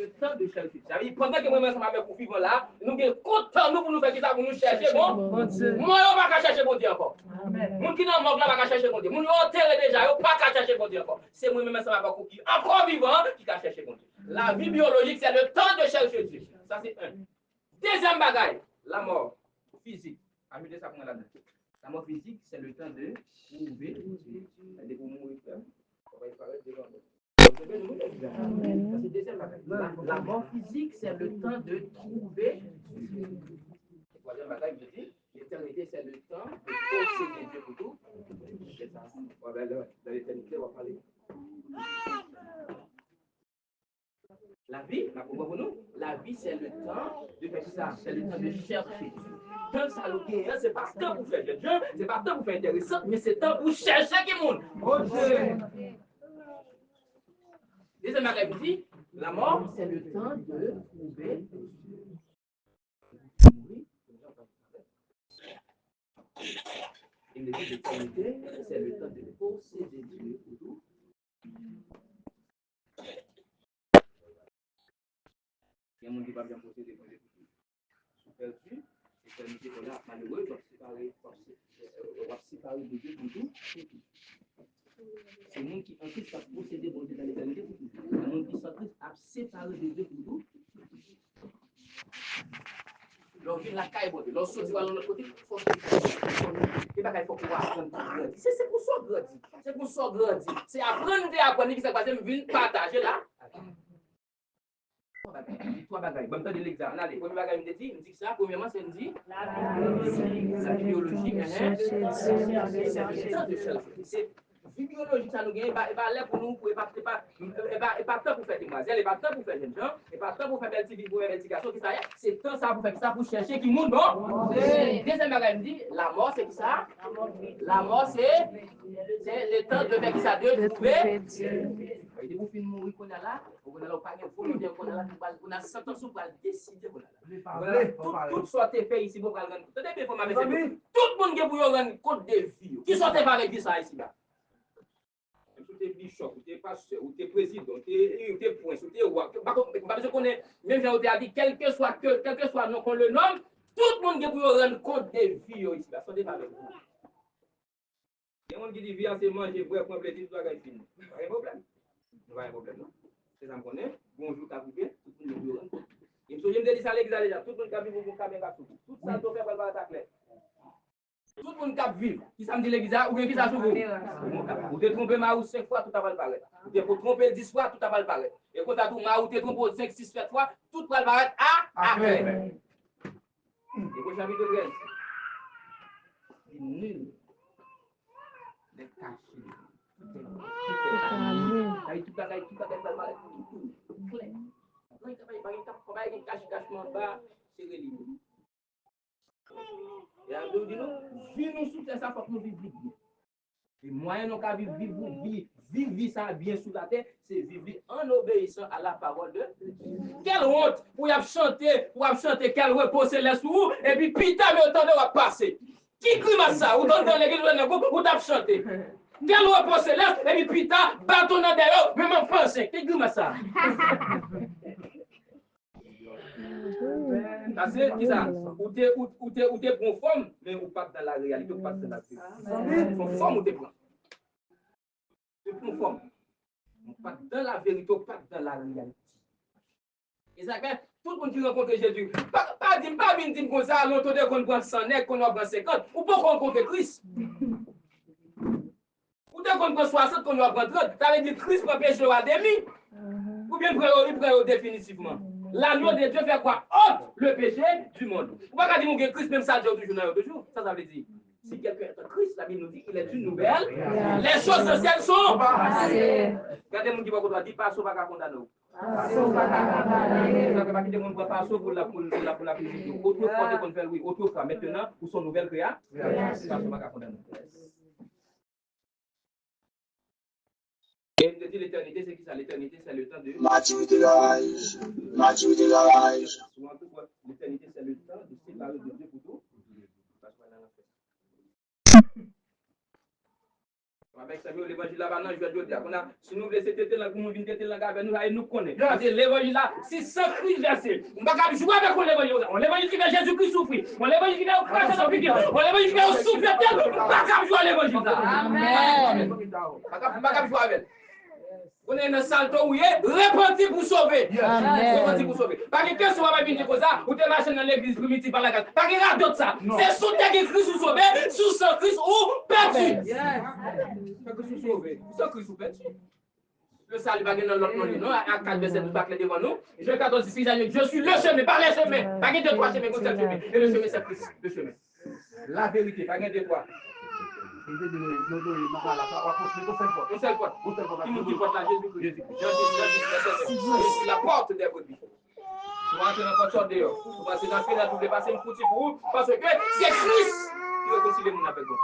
le temps de chercher. Pendant que moi-même, ça m'a vivre là, nous avons content nous pour nous faire ça, pour nous chercher. Bon, moi, je ne vais pas chercher mon Dieu encore. Moun qui n'en manque là, va chercher mon Dieu. Moun qui enterré déjà, yo pas chercher mon Dieu encore. C'est moi-même, ça m'a qui encore vivant, qui va chercher mon Dieu. La vie biologique, c'est le temps de chercher Dieu. Ça, c'est un. Deuxième bagaille, la mort physique. Ajoutez ça pour moi là-dedans. La mort physique, c'est le temps de trouver Dieu. C'est pour mourir. La mort physique, c'est le temps de trouver Dieu. Troisième bagaille, je dis, l'éternité, c'est le temps de posséder Dieu pour tout. C'est ça. Dans l'éternité, on va parler. La vie, la vie, c'est le temps de faire ça. C'est le temps de chercher. Dieu, ça le c'est pas temps pour faire Dieu, c'est pas temps pour faire intéressant, mais c'est temps pour chercher qui monde. Deuxième bagaille, dit, la mort, c'est le temps de trouver Dieu. Et l'éternité, c'est le temps de posséder Dieu pour tout. Il y a un monde qui va bien posséder Dieu pour tout. Perdu, l'éternité qu'on a malheureux, doit séparer de Dieu pour tout. C'est le monde qui en Christ a possédé Dieu dans l'éternité pour tout. Le monde qui s'en Christ a séparé de Dieu pour tout. L'on vit la caille, l'on sortit à l'autre côté, il faut pouvoir apprendre. C'est pour ça grandir. C'est pour ça grandir. C'est apprendre à apprendre qui s'est passé, venir partager là. Trois bagailles. Bon, temps de l'examen. Allez, premier bagage, me dit ça. Premièrement, c'est me dit la biologie. C'est le temps de chercher. Vie biologique, ça nous gagne, et pas là pour nous, et pas temps pour faire des demoiselles, et pas temps pour faire des gens, et pas temps pour faire des petits pour l'éducation, c'est temps ça pour faire ça, pour chercher qui monde, bon. Deuxième bagage, me dit, la mort, c'est qui ça? La mort, c'est le temps de faire ça, de trouver. Et vous finissez mourir qu'on a là, on a pas de volonté qu'on a là, on a 100 ans pour décider qu'on a là. Tout soit fait ici pour prendre compte. Tout le monde qui pour prendre compte des vies. Qui sont fait avec ça ici là? Tu es bishop, tu es pasteur, tu es président, tu es prince, tu es roi. Parce qu'on est, même si on a dit, quel que soit nom qu'on le nomme, tout le monde qui pour rendre compte des vies ici là. Sont pas avec vous. Il y a des gens qui disent, viens, c'est manger, boire, prendre plaisir, tout va fini. Pas de problème. Pas de problème, non? C'est ça qu'on connaît. Bonjour, t'as coupé. Tout le monde est au et je me dis ça l'exagère déjà. Tout le monde qui vit pour caméra tout. Tout ça doit faire par la claire. Tout le monde qui vit. Qui ça me dit l'exagère ou bien qui ça s'ouvre? Vous te trompez Maou 5 fois, tout va le paraître. Vous te trompez 10 fois, tout va le paraître. Et quand tu as tout Maou, tu te trompé 5, 6, 7 fois, tout va le paraître après. Et quand j'ai envie de dire, nul n'est caché. Tout bagaille c'est religieux. Et à nous dire, vivons sous ça, faut que nous vivions. Et moyen nous qu'à vivre ça bien sous la terre, c'est vivre en obéissant à la parole de Dieu. Quelle honte pour y chanter, quel repos céleste ou et puis putain mais autant de passer. Qui crie ça? Ou dans l'église ou t'as chanté. Quel repos céleste et puis putain bâton dans derrière même en français. Qui crie ça? Parce que qui ça? Ou t'es conforme, mais ou pas dans la réalité, ou pas dans la vérité. Conforme ou t'es conforme? T'es conforme. Pas dans la vérité, ou pas dans la réalité. Et ça fait tout le monde qui rencontre Jésus. Pas dire comme ça, l'autre de qu'on prend 100 nègres, qu'on prend 50, ou pas rencontrer Christ. Ou de qu'on prend 60, qu'on prend 30. Ça veut dire Christ prend péché à demi. Ou bien il prend définitivement. L'agneau de Dieu fait quoi? Ôte le péché du monde. Vous ne pouvez pas dire que Christ, même ça, toujours. Ça veut dire, si quelqu'un est en Christ, la Bible nous dit qu'il est une nouvelle. Les choses anciennes sont passées. Regardez mon qui va dire, pas sauver à condamner. Pas sauver à condamner. Vous ne pouvez pas sauver pour la physique. Autre fois, qu'on fait, oui, autre fois. Maintenant, où sont nouvelles créations? Pas sauver à condamner. Et de dire l'éternité, c'est qui ça? L'éternité, c'est le temps de maturité de l'âge. L'éternité, c'est le temps de séparer de Dieu pour tout. Avec ça, l'évangile là-bas, je vais dire, si nous voulons têter là, nous venons têter là, nous connaissons. Parce que l'évangile là, c'est sans Christ versé. On ne va pas jouer avec l'évangile. On l'évangile qui fait Jésus-Christ souffrir. On l'évangile qui fait au crash dans le piquet. On l'évangile qui fait au souffle. On ne va pas jouer l'évangile là. Amen. On ne va pas jouer avec. On est dans le salto où il est repenti pour sauver. Repenti pour sauver. Pas que question va venir comme ça, ou te marcher dans l'église pour multiplier par la case. Pas que d'autres ça. C'est sous terre que Christ ou sauvé, sous sans Christ ou perdu. Pas que sous sauvé, sans Christ ou perdu. Le salut va dans l'autre monde, non? À 4 verset 12 bâclé devant nous. Je 14 6 je suis le chemin, pas les chemins. Pas que deux trois chemins, comme seul chemin. Et le chemin c'est Christ, le chemin. La vérité, pas que deux trois. Qui porte la Jésus-Christ. C'est la porte des brebis. Tu vas entrer dans la porte dehors. Tu vas entrer dans tout passer une foutie pour vous parce que c'est Christ qui va concilier mon avec vous.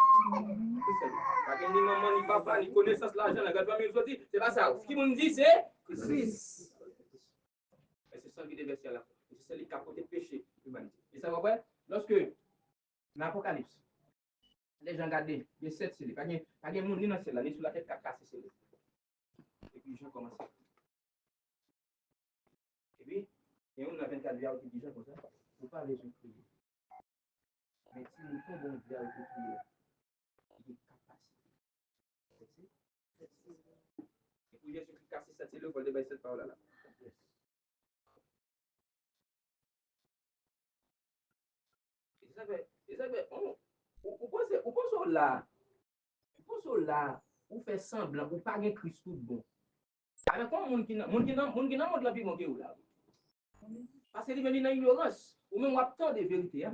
Pas que ni maman, ni papa, ni connaissance, l'argent, la famille, c'est pas ça. Ce qu'ils m'ont dit, c'est Christ. Et c'est ça qui devait faire là. C'est ça qui a porté péché l'humanité. Et ça va voir, lorsque l'Apocalypse, les gens regardent, il y a 7 scellés. Pas de monde ni dans celle-là, ni sur la tête 4 cassés scellés. Et puis les gens commencent. Et puis, il y a une 24 vies qui dit comme ça. Il ne faut pas les gens prier. Mais si nous tombons bien avec les prières, il y a capacité. Et puis Jésus-Christ casse cette cellule pour débattre cette parole-là. Et ça fait, Ou pensez là, ou fait semblant, ou pas de Christ tout bon. Alors, comment mon qui n'a pas de la vie manquée ou là? Parce qu'il vient dans l'ignorance, ou même on attend des vérités.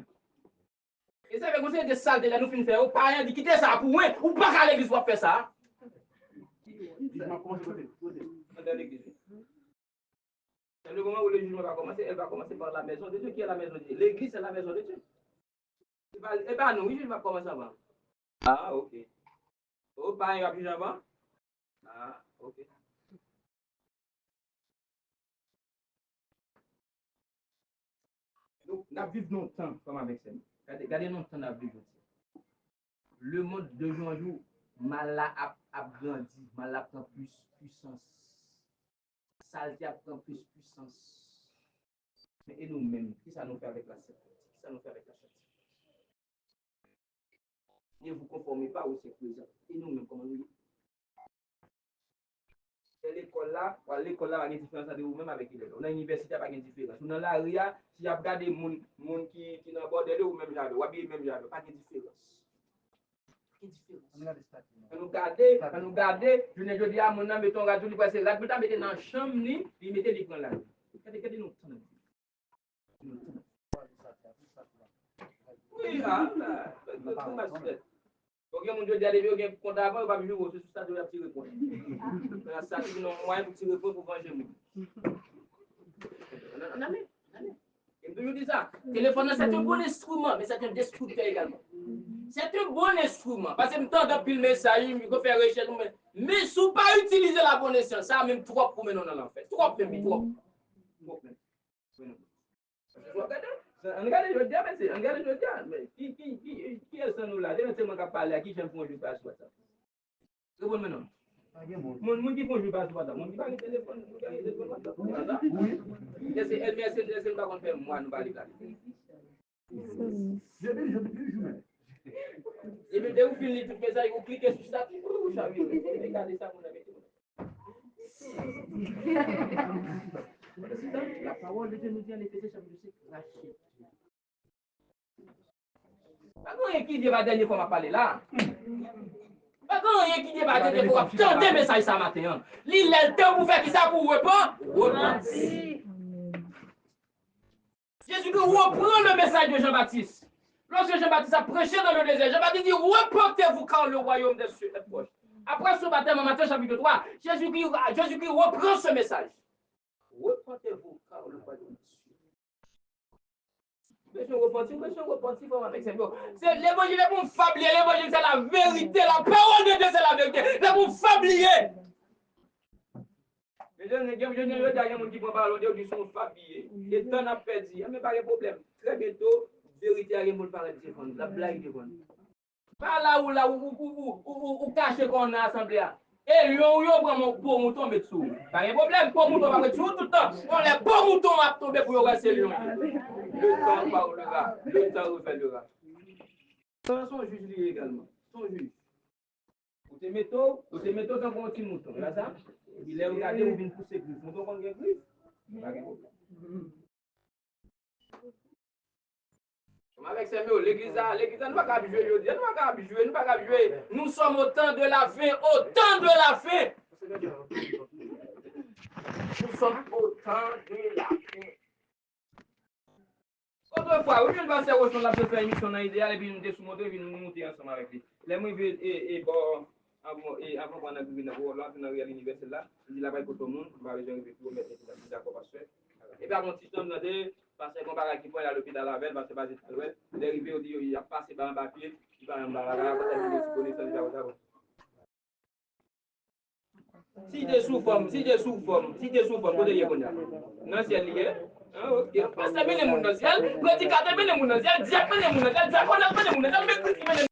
Et ça fait que c'est des saletés là, nous finissons faire, ou pas rien dit, quitter ça pour moi, ou pas qu'à l'église pour faire ça. Dans l'église. Le moment où le jugement va commencer, elle va commencer par la maison de Dieu. Qui est la maison de Dieu? L'église, c'est la maison de Dieu. Eh bien, non, il va commencer avant. Ah, ok. Oh, pas un plus avant? Ah, ok. Donc, nous vivons longtemps comme avec ça. Regardez longtemps, nous vivons. Le monde de jour en jour, mal a grandi, mal a pris plus puissance. Saleté a pris plus puissance. Mais et nous-mêmes, qu'est-ce que ça nous fait avec la saleté? Qu'est-ce que ça nous fait avec la saleté? Ne vous conformez pas au sécurisant. Et nous-mêmes, comment nous c'est l'école là, il y a une différence entre vous-même avec les autres. Dans l'université, il n'y a pas de différence. Dans l'ARIA, si vous regardez les gens qui sont bordel ou même j'avais, ou bien même j'avais, pas de différence. Quand nous regardons, je ne dis à mon âme, mettons radio, il passe là, mettez dans la chambre, il mettez les plans là. Regardez nous. Oui, ok, mon Dieu, d'aller bien compte avant, il va me jouer sur ça, je vais tirer compte. Ça, c'est non moyen pour tirer compte pour venger moi. Et je dis ça, téléphone, c'est un bon instrument, mais c'est un destructeur également. C'est un bon instrument, parce que je me tente de pile message, je peux faire recherche, mais si vous ne pas utiliser la bonne essence, ça même trop pour mener dans l'enfer. Trop même, trop. Regarde, je dis, mais qui est ce nous-là? C'est moi qui parle à qui j'aime pour jouer pas sur ça. C'est bon maintenant. Mon qui font jouer pas sur ça. Mon qui parle téléphone, oui. C'est elle pas qu'on fait moi nous parler là. Je vais dès vous finir tout ça, vous cliquez sur ça, vous savez, regardez ça mon ami. La parole de Dieu nous dit en Éphésiens chapitre 5, rachetez. Pas grand qui dit la dernière fois m'a parlé là. Pas grand qui dit la dernière fois tenter message ça matin. Li le temps pour faire qui ça pour repentir. Jésus reprend le message de Jean-Baptiste. Lorsque Jean-Baptiste a prêché dans le désert, Jean-Baptiste dit reportez-vous car le royaume des cieux est proche. Après ce matin, Matthieu chapitre 3, Jésus-Christ reprend ce message. Reportez-vous car le royaume des cieux. C'est l'évangile est pour fablier, l'évangile c'est la vérité, la parole de Dieu c'est la vérité, c'est pour fablier. Mais je ne dis pas que je parle de Dieu, sont fabliés. Et tant a perdu, mais pas de problème. Très bientôt, vérité a rien pour parler de la blague de Pas là où cacher qu'on a assemblée. Et lion, yo prend mon pour mouton tomber dessous. Pas de problème, pour mouton va dessous tout le temps. On les pour mouton va tomber pour rester lion. Le temps parlera, le temps révélera. Son juge lui également. Son juge. Vous te mettez dans un petit mouton. Là ça? Il est regardé ou vient pousser plus. Mouton qu'on gagne plus. Pas de problème. Avec ces mots, l'église, nous pas qu'à jouer, nous pas qu'à jouer, nous pas qu'à jouer. Nous sommes au temps de la fin, au temps de la fin. Nous sommes au temps de la fin. Autrefois, où je vais faire au la faire émission dans l'idéal et puis nous descendons et nous monter ensemble avec lui. Les mots et bon, avant qu'on a vu dans l'université là, il dit là-bas pour tout le monde, on va réserver pour mettre d'accord parce que. Et puis, mon petit homme, parce qu'on va qui à l'hôpital la veille, parce que c'est pas loin. L'arrivée, il a passé par un papier, il va en barrage, si tu es sous forme, côté y est non, c'est lié. Ok, parce que les monde dans le ciel, prédicateur les monde dans le ciel, diacre les monde dans le ciel, diacre les monde dans le ciel,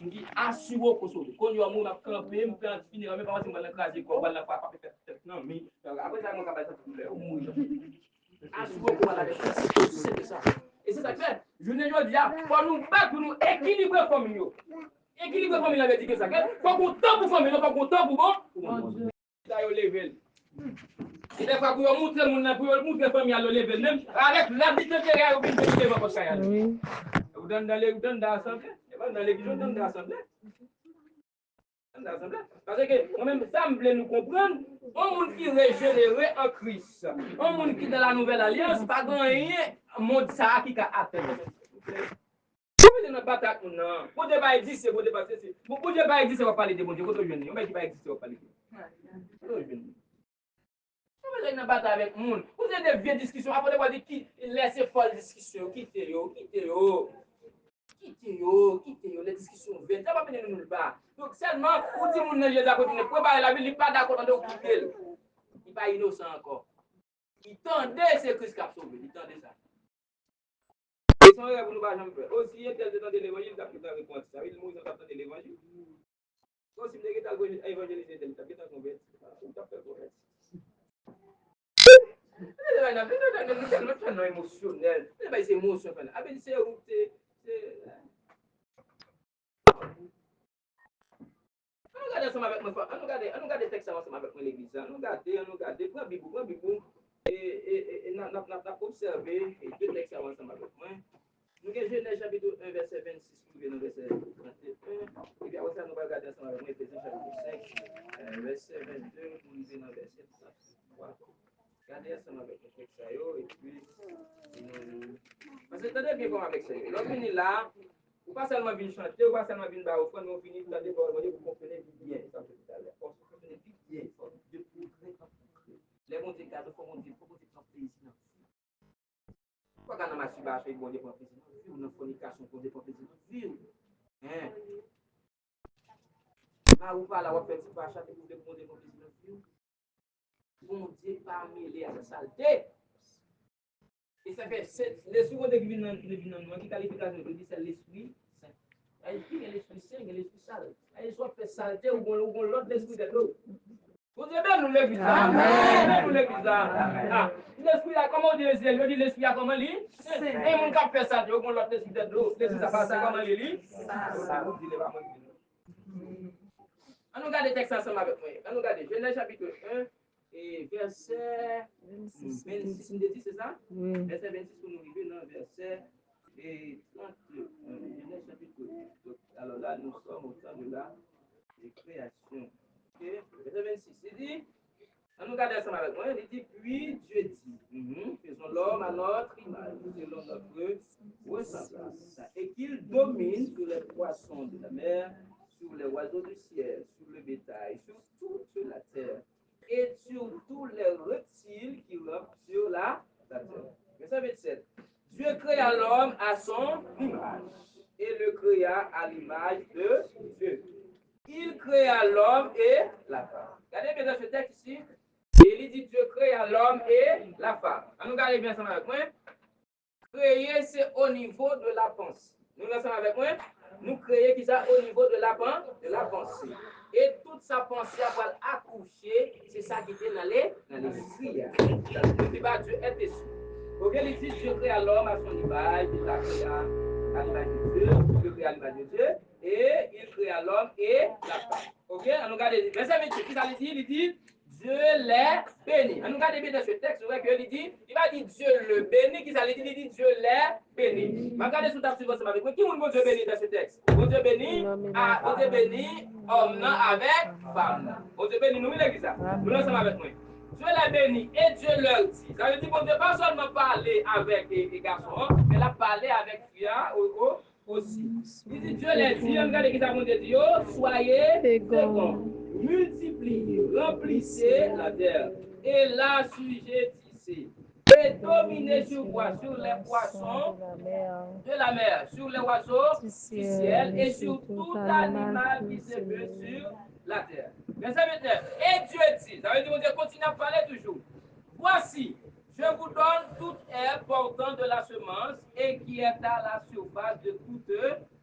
mais assure que ça quand yo mon a camper me faire finir même pas si mal craser ko wala pas non mais après ça mon capable ça mourir assure que voilà c'est ça et c'est ça que je ne veux dire pour nous battre pour nous équilibrer famille équilibrer famille avait dit que ça faut qu'on temps pour famille faut qu'on temps pour bon ça yo level et des fois pour montrer mon pour montrer famille à le level même avec l'habitude que yo vient de lever pour ça vous donne dans l'assemblée dans l'église dans l'assemblée. Parce que moi-même, ça me plaît nous comprendre. Un monde qui est régénéré en Christ, un monde qui est dans la nouvelle alliance, pas rien, monde ça qui a atteint. Vous ne pas d'accord, non. Vous ne pas exister, vous ne pas exister. Vous ne pas exister, on va parler de bon Dieu. Vous ne pas exister, on va parler de bon Dieu. Vous êtes dans bataille avec le monde. Vous avez des vieilles discussions. Après, vous dites qui laissez folle discussion. Quittez-yo. Les discussions viennent. Ça va venir nulle part. Donc, seulement, vous dites que Jésus a continué. Préparer la vie, il n'est pas d'accord de quitter. Il n'est pas innocent encore. Il tendait ce Christ qui a sauvé. Il tendait ça. Et son rêve, vous ne pouvez jamais faire. Aussi, il y a tel temps de l'évangile, il a pu faire réponse. Ça veut dire que nous avons de l'évangile. Aussi, il y a évangéliser tel temps, il a converti. Il a fait convertir. C'est tellement émotionnel. C'est émotion. C'est nous regardons texte ensemble avec l'église. Nous regardons, prends Bible, et nous avons observé deux textes ensemble avec moi. Nous avons Genèse chapitre 1, verset 26, puis nous verset 31. Et puis après ça, nous allons regarder ensemble avec moi, Éphésiens chapitre 5, verset 22, nous lisons dans verset 33. Regardez ensemble avec le texte, et puis, parce que tenez bien comme avec ça. L'homme est là. Ou pas seulement venir chanter, ou pas seulement venir offrir, mais on finit dans des bords, vous comprenez bien, ça fait tout à l'heure. Vous comprenez bien, de progrès en progrès. Les bons Dieu cadeaux, faut qu'on dise prendre plaisir. Pourquoi quand on a masturbation, il faut prendre plaisir? Ou dans fornication, pour prendre plaisir. Vivre. Hein? Là où pas là, on fait petit pas chaque pour prendre plaisir. Bon Dieu, pas mêler à la saleté. Et ça fait, les secondes qui viennent dans nous, qui qualification, c'est l'esprit. Il y a l'esprit saint, il y a l'esprit sale. Il soit fait saleté ou l'autre l'esprit de l'autre. Vous avez bien nous l'église là. Amen. Nous l'église là. L'esprit là, comment on dit l'esprit? On dit l'esprit là, comment il lit? Et mon cap fait saleté ou l'autre l'esprit de l'autre. L'esprit ça passe comment il lit? On nous regarde le texte ensemble avec moi. On nous regarde Genèse chapitre 1 et verset 26. On dit c'est ça? Verset 26 pour nous arriver dans verset et 31. Genèse chapitre 1. Alors là, nous sommes au temps de la création. Ok? Verset 26. Il dit, on nous regarde ensemble avec moi. Il dit, puis Dieu dit, faisons l'homme à notre image, selon notre ressemblance, et qu'il domine sur les poissons de la mer, sur les oiseaux du ciel, sur le bétail, sur toute la terre, et sur tous les reptiles qui rampent sur la terre. Verset 27. Dieu créa l'homme à son image, et le créa à l'image de Dieu. Il créa l'homme et la femme. Regardez bien dans ce texte ici. Et il dit Dieu créa l'homme et la femme. On nous regarde bien ensemble avec moi. Créer, c'est au niveau de la pensée. Nous ensemble avec moi, nous créer qui ça au niveau de la pensée. Et toute sa pensée va accoucher, c'est ça qui est dans l'esprit. Ne dit pas Dieu est esprit. Ok, il dit Dieu crée l'homme à son image, il l'a créé à l'image de Dieu, Dieu crée à l'image de Dieu, et il crée l'homme et la femme. Ok, on regarde verset 28, qui ça dit? Il dit Dieu les bénit. On regarde bien dans ce texte, vous voyez qu'il dit, il va dire Dieu le bénit, qui ça dit? Il dit Dieu les bénit. Regardez sous ta suivante avec moi. Qui mon Dieu bénit dans ce texte? Bon Dieu bénit, bon Dieu bénit, homme avec femme. Bon Dieu bénit, nous, il est ça. Nous ensemble avec moi. Dieu l'a béni et Dieu leur dit. Ça veut dire que Dieu pas seulement parler avec les garçons, mais il a parlé avec filles aussi. Il dit Dieu les dit, regardez qui ça mon Dieu dit, soyez féconds, multipliez, remplissez la terre et l'assujettissez. Et dominez sur quoi? Sur les poissons de la mer, sur les oiseaux du ciel et sur tout animal qui se meut sur la terre. Verset 29. Et Dieu dit, ça veut dire que Dieu continue à parler toujours. Voici, je vous donne toute herbe portant de la semence et qui est à la surface de toute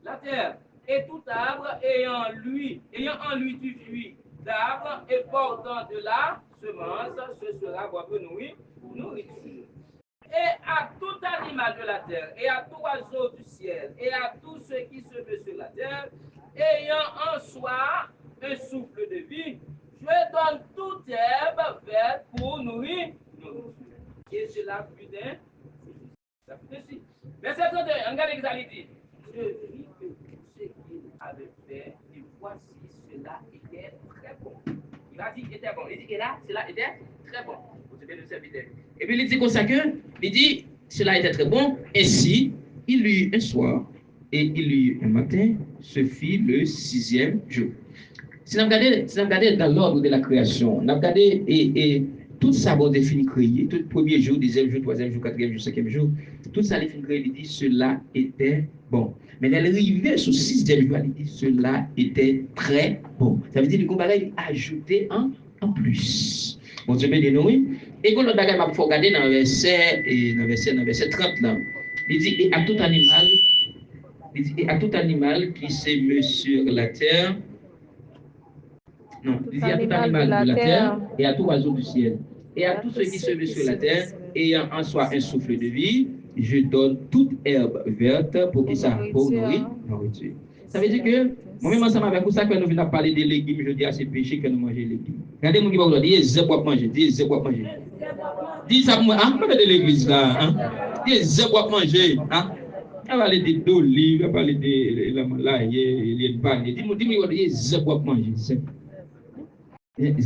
la terre. Et tout arbre ayant en lui du fruit d'arbre et portant de la semence, ce sera votre nourriture. Et à tout animal de la terre, et à tout oiseau du ciel, et à tout ce qui se meut sur la terre, ayant en soi un souffle de vie, je donne toute herbe verte pour nourrir. Et cela fut d'un. Ça fut ainsi. Verset 31, regardez ce qu'il dit. Je vis que tout ce qu'il avait fait, et voici, cela était très bon. Il a dit qu'il était bon. Il dit que là, cela était très bon. Et puis il dit comme ça que, il dit, cela était très bon. Ainsi, il eut un soir et il eut un matin, ce fut le 6e jour. Si nous regardons dans l'ordre de la création, nous regardons et tout ça va définir créer, tout le premier jour, deuxième jour, troisième jour, quatrième jour, cinquième jour, tout ça définit créer, il dit cela était bon. Mais elle arrivait sur 6e jour, il dit cela était très bon. Ça veut dire qu'on va ajouter en plus. Bon Dieu béni nous, oui. Et quand l'autre bagage m'a faut regarder dans verset 30 là, il dit et à tout animal, il dit et à tout animal qui s'émeut sur la terre. Non, il dit à tout animal de la terre et à tout oiseau du ciel. Et à tous ceux qui se mettent sur la terre, ayant en soi un souffle de vie, je donne toute herbe verte pour qui ça? Pour nourrir. Ça veut dire que, moi-même, ensemble avec vous, ça que nous venons parler des légumes, je dis à ces péchés que nous mangeons les légumes. Regardez, mon qui va vous dire, c'est quoi manger, c'est quoi manger. Dis ça pour moi, hein, pas de l'église là, hein. C'est quoi manger, hein. On va parler d'olive, on va parler de la malaye, les balles. Dis-moi, c'est quoi manger, c'est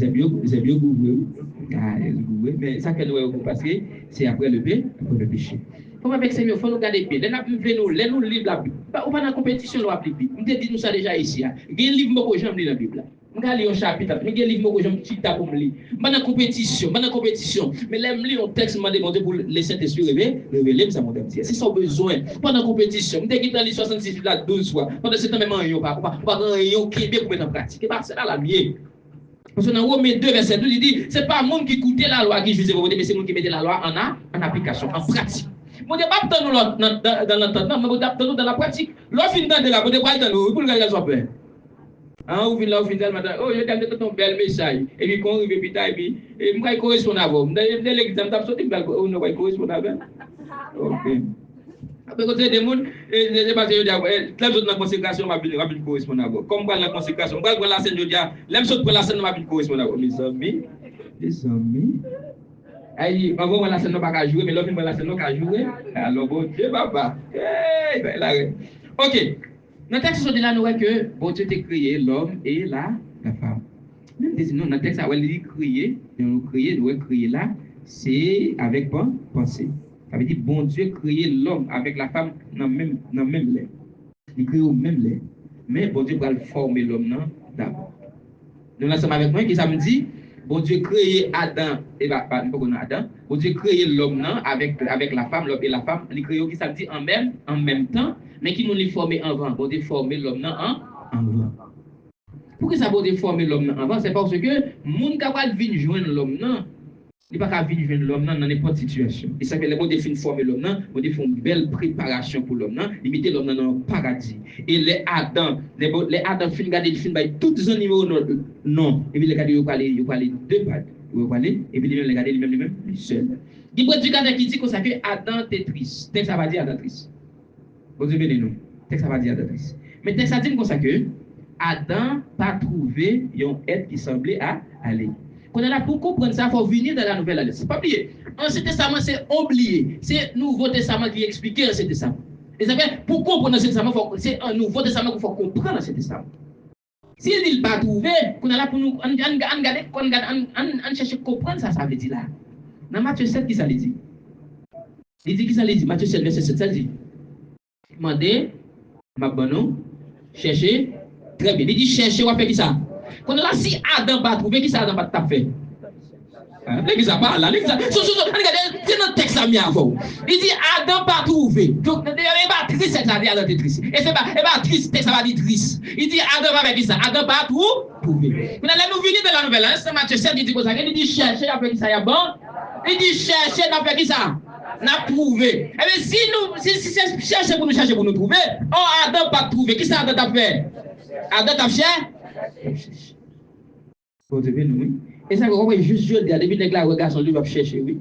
bien goûté, mais ça que nous parce que c'est après le péché. Comme avec Seigneur, il faut nous garder bien. Les nous livres la Bible. On va dans la compétition, nous appliquons Bible. Je dis nous ça déjà ici. Il y a un livre que j'aime lire la Bible. Je vais lire un chapitre, il y a un livre que j'aime petit à pour lire. Je vais dans la compétition. Mais là, je lis un texte, je demande pour les Saint-Esprit révéler, ça m'a dit. C'est son besoin. Pendant la compétition, je dis dans les 66 là 12 fois. Pendant ce temps, même un pas un qui est bien pour mettre en pratique. C'est là la mienne. Parce que dans Romains 2, verset 12, il dit, ce n'est pas le monde qui écoutait la loi qui jugeait, mais c'est le monde qui mettait la loi en application, en pratique. Vous ne pas dans l'entendement, mais vous dans la pratique. L'offre fin de la, vous ne pas dans l'eau, pour le gars, il a peur. Hein, vous venez là, vous venez là, oh, je t'ai ton bel message. Et puis, quand on arrive, et puis, je vais correspondre à vous. Dans l'examen, tu as sorti, on ne va correspondre à vous. Ok. Après, quand des gens, c'est parce que les autres dans la consécration, je vais correspondre à vous. Comme dans la consécration, je vais la scène, je dis, les autres pour la scène, je vais correspondre à vous. Les amis. On va la scène, on ne va pas jouer, mais l'autre, on va la scène, on va jouer. Alors, bon Dieu, papa. Ok. Dans le texte, là, nous voyons que bon Dieu a créé l'homme et la femme. Même dans le texte, il dit créer, nous créer là, c'est avec pensée. Ça veut dire bon Dieu créé l'homme avec la femme dans même lait. Il crée au même lait. Mais bon Dieu va former l'homme d'abord. Nous ensemble avec moi qui ça me dit bon Dieu créé Adam et pas Adam. Bon Dieu créé l'homme avec la femme, l'homme et la femme, il crée qui ça me dit en même temps, mais qui nous les former avant. Bon Dieu former l'homme en avant. Pourquoi ça bon Dieu former l'homme avant? C'est parce que monde capable venir joindre l'homme Il n'y a pas qu'à vivre l'homme dans n'importe quelle situation. Et ça fait le monde définit former l'homme, on définit une belle préparation pour l'homme, limiter l'homme dans le paradis. Et les Adam fin garder le film by tous les animaux non. Et puis les gars ils parler deux pattes. Vous parler et puis les gars lui-même seul. Il y a prédicateur qui dit que ça que Adam était triste. Texte ça va dire Adam triste. Vous avez nous. Texte ça va dire Adam triste. Mais texte ça dit comme ça que Adam pas trouvé un être qui semblait à aller. Quand on est là pour comprendre ça, il faut venir dans la Nouvelle Alliance. Pas oublier. Ancien Testament, c'est oublié. C'est le Nouveau Testament qui explique l'Ancien Testament. Et ça fait, pour comprendre l'Ancien Testament, c'est un Nouveau Testament qu'il faut comprendre l'Ancien Testament. Si il n'est pas trouvé, on est là pour nous, on cherche à comprendre ça, ça veut dire là. Dans Matthieu 7, qui ça veut dire? Il dit qui ça veut dire? Matthieu 7, verset 7, ça dit. Demandez, ma bonne, cherchez, très bien. Il dit cherchez, on va faire qui ça? Quand là, si Adam va trouver, qui ça Adam va taper? L'église a pas là, l'église a. Regardez, c'est notre texte à avant. Il dit Adam pas trouvé. Donc, il va triste, ça dit Adam est triste. Et c'est pas triste, ça va dire triste. Il dit Adam va faire ça, Adam pas trouvé. Nous allons venir de la nouvelle, hein, c'est Matthieu 7, il dit ça, il dit chercher, après qui ça y a bon. Il dit chercher, après qui ça? N'a trouvé. Eh bien, si c'est chercher pour nous trouver, oh, Adam pas trouvé. Qui ça Adam t'a fait? Adam t'a cherché? Vous devez nous, oui. Et ça, on va juste dire, depuis que la regard lui va chercher, oui.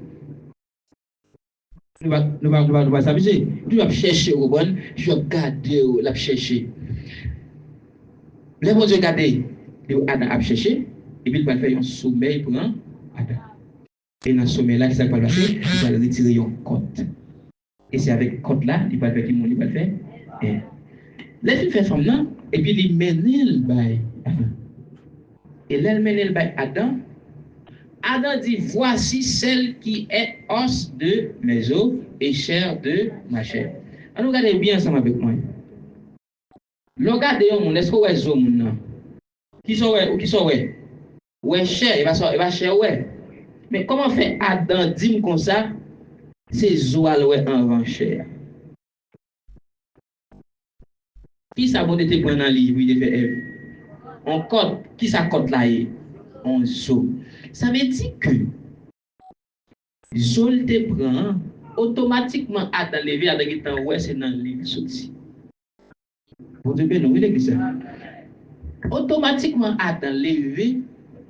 Nous va s'amuser. Nous va chercher au bon, je vais garder, la chercher. Les bon Dieu garder, Adam a cherché, et puis il va faire un sommeil pour Adam. Et dans ce sommeil-là, qu'est-ce qu'il va faire? Il va retirer une côte. Et c'est avec côte-là, il va faire qu'il va faire. Laisse-le faire femme là, et puis il mène le bail. Et là, il mène le bail Adam. Adam dit, voici celle qui est os de mes os et chair de ma chair. Alors, regardez bien ensemble avec moi. Regardez, est-ce que vous avez un homme? Qui sont ou qui sont ouais? Ouais, chair, il va chair, ouais. Mais comment fait Adam dit comme ça? C'est Zoal, ouais, en chair. Qui ça va te prendre dans le livre, il fait Ève? On code, qui ça code là? On zo. Ça veut dire que Zol te prend automatiquement Adam levé Adam qui est ouais c'est dans le livre sorti. Vous devez nous dire ça. Automatiquement Adam levé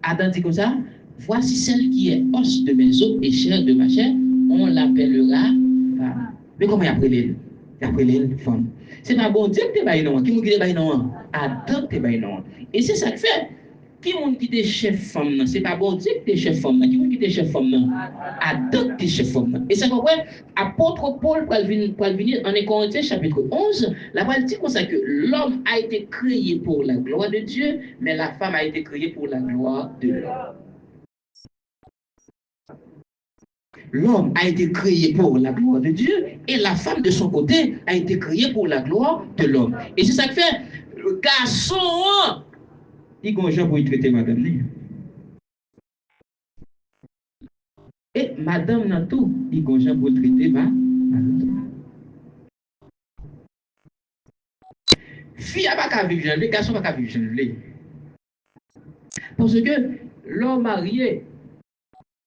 Adam dit comme ça, voici celle qui est os de mes os et chair de ma chair, on l'appellera femme. Mais comment il appelle elle femme? C'est pas bon Dieu que tu vas non, qui nous dit non, Adam te va non. Et c'est ça que fait. Qui monde qui est chef femme, c'est pas bon Dieu que es chef femme, qui monde qui est chef femme, Adam qui est chef femme. Et c'est pourquoi apôtre Paul pour venir en Corinthiens chapitre 11, la Bible dit comme ça que l'homme a été créé pour la gloire de Dieu, mais la femme a été créée pour la gloire de l'homme. L'homme a été créé pour la gloire de Dieu et la femme de son côté a été créée pour la gloire de l'homme. Et c'est ça que fait le garçon. Il y a un gens pour y traiter madame. Et madame n'a tout, il y a un gens pour traiter madame. Fille n'a pas qu'à vivre jeune, garçon n'a pas qu'à vivre jeune. Parce que l'homme marié,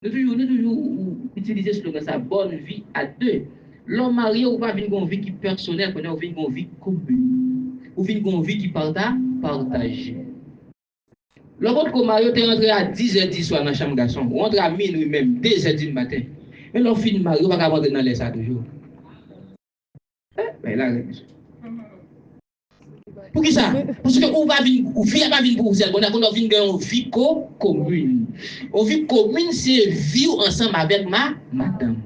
nous toujours utiliser ce slogan, sa bonne vie à deux. L'homme marié, on va vivre une vie qui est personnelle, on va vivre une vie commune. On vit une vie qui partage. L'autre qu'on marie, tu es rentré à 10h10 soir dans la chambre garçon, ou rentre à minuit même, 2h du matin. Mais l'on finit marié, on va pas rentrer dans les ça toujours. Mais là, pour qui ça? Parce qu'on va vivre, ou vie va vivre pour vous, on va vivre une vie commune. Une vie commune, c'est vivre ensemble avec madame.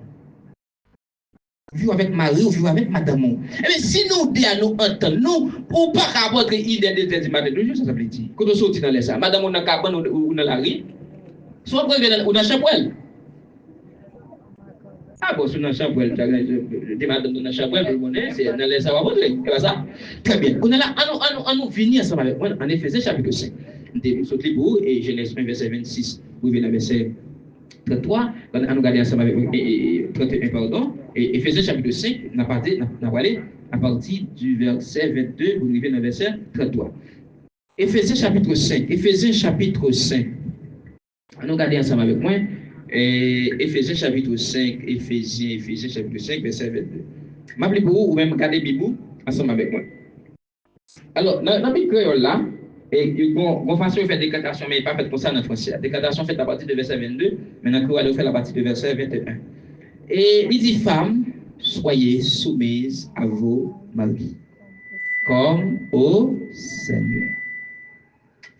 Vivre avec Marie ou vivre avec madame. Et bien, si nous nous entendons, ou pas qu'à votre idée de du matin, toujours ça veut dire. Quand on sort dans les ça, madame, on a cabane ou dans la rue, soit pour aller dans la chambre. Ah bon, c'est dans la chambre, des madame dans la chambre, c'est dans les ça va montrer. C'est ça? Très bien. On a là, à nous venir ensemble avec moi, en Éphésiens chapitre 5. Nous sommes libres et Genèse 1, verset 26, vous venez verset 33, on nous regarder ensemble avec 31, pardon. Et Éphésiens chapitre 5, on a parlé à partir du verset 22, vous arrivez dans le verset 33. Éphésiens chapitre 5. On nous regarder ensemble avec moi. Éphésiens chapitre 5, Éphésiens chapitre 5, verset 22. M'appelez pour vous ou même regardez Bible ensemble avec moi. Alors, dans la Bible créole là, et on façon de faire déclaration, mais pas faite comme ça dans le français. Déclaration faite à partir de verset 22, maintenant qu'on va faire à partir de verset 21. Et il dit, femmes, soyez soumises à vos maris, comme au Seigneur.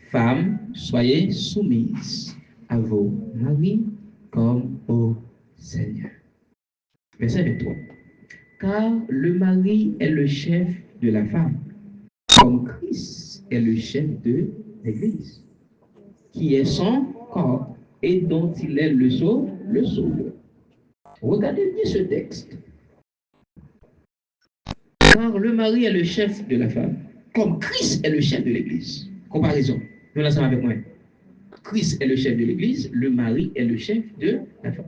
Femmes, soyez soumises à vos maris, comme au Seigneur. Verset 23. Car le mari est le chef de la femme, comme Christ est le chef de l'Église, qui est son corps et dont il est le sauveur. Regardez bien ce texte. Car le mari est le chef de la femme, comme Christ est le chef de l'Église. Comparaison. Nous l'ensemble avec moi. Christ est le chef de l'Église, le mari est le chef de la femme.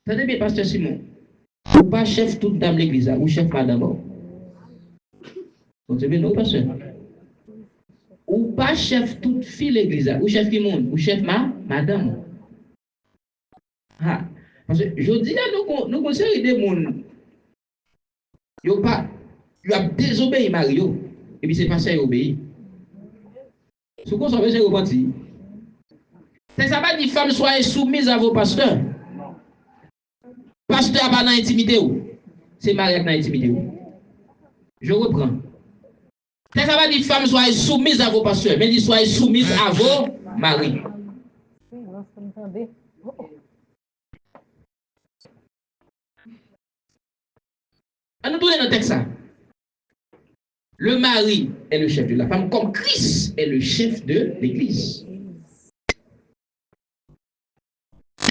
Tenez bien, pasteur Simon. Ou pas chef toute dame l'Église, ou chef madame. Vous savez, non, pasteur. Ou pas chef toute fille l'Église, ou chef qui monde, ou chef madame. Ah, parce que je dis là, nous conseillons des monde. Yo pas, il a désobéi Mario, et puis c'est pas ça, il obéit. Ce qu'on s'en c'est repenti. C'est ça va dire, femmes, soyez soumises à vos pasteurs. Pasteur n'a pas d'intimité. C'est Marie qui n'a intimité. Je reprends. C'est ça va dire, femmes, soyez soumises à vos pasteurs. Mais dit, soyez soumises à vos maris. On nous tourne dans le texte ça. Le mari est le chef de la femme, comme Christ est le chef de l'Église.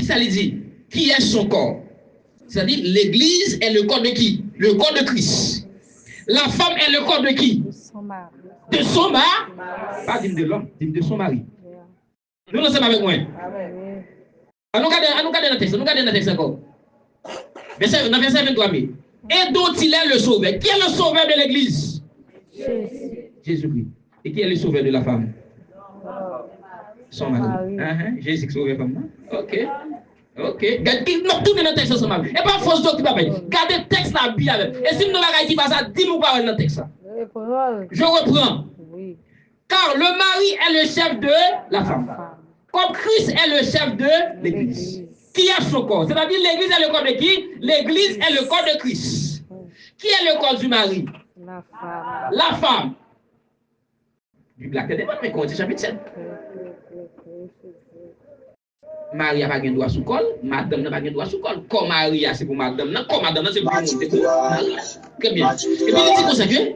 Ça lui dit, qui est son corps? C'est-à-dire, l'Église est le corps de qui? Le corps de Christ. La femme est le corps de qui? De son mari. De son mari? Pas de l'homme, de son mari. Nous nous sommes avec moi. Nous regardons dans le texte, nous regardons dans le texte encore. Verset 23. Et dont il est le sauveur. Qui est le sauveur de l'Église? Jésus-Christ. Et qui est le sauveur de la femme? Son mari. Jésus est sauveur comme moi. Ok. Tournez dans le texte ensemble. Et pas fausse doctrine. Gardez le texte là bien. Et si nous n'avons pas ça, dis-moi pas dans le texte. Je reprends. Car le mari est le chef de la femme. Comme Christ est le chef de l'Église. Qui est son corps? C'est-à-dire l'Église est le corps de qui? L'Église est le corps de Christ. Qui est le corps du mari? La femme. La femme. Bible a demandé, mais Corinthiens chapitre 7. Marie n'a pas de droit sous col, madame n'a pas de droit sous col. Comme Marie, c'est pour madame, comme madame, c'est pour Marie. Très bien. Et puis il dit comme ça que,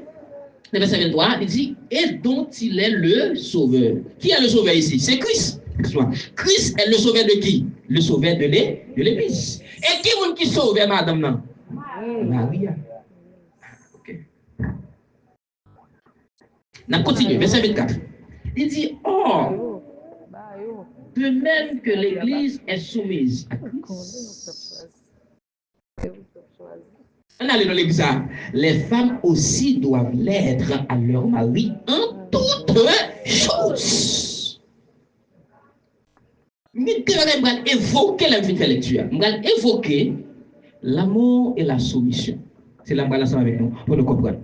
le verset 23, il dit, et dont il est le sauveur. Qui est le sauveur ici? C'est Christ. Christ est le sauveur de qui? Le sauveur de l'Église. Et qui est qui sauve madame non? Marie. Ok. On continue, verset 24. Il dit, oh, de même que l'Église est soumise à Christ. On allait dans l'Église. Les femmes aussi doivent l'être à leur mari en toutes choses. Mais je vais évoquer la vie de lecture. Je vais évoquer l'amour et la soumission. C'est là que je vais ensemble avec nous pour nous comprendre.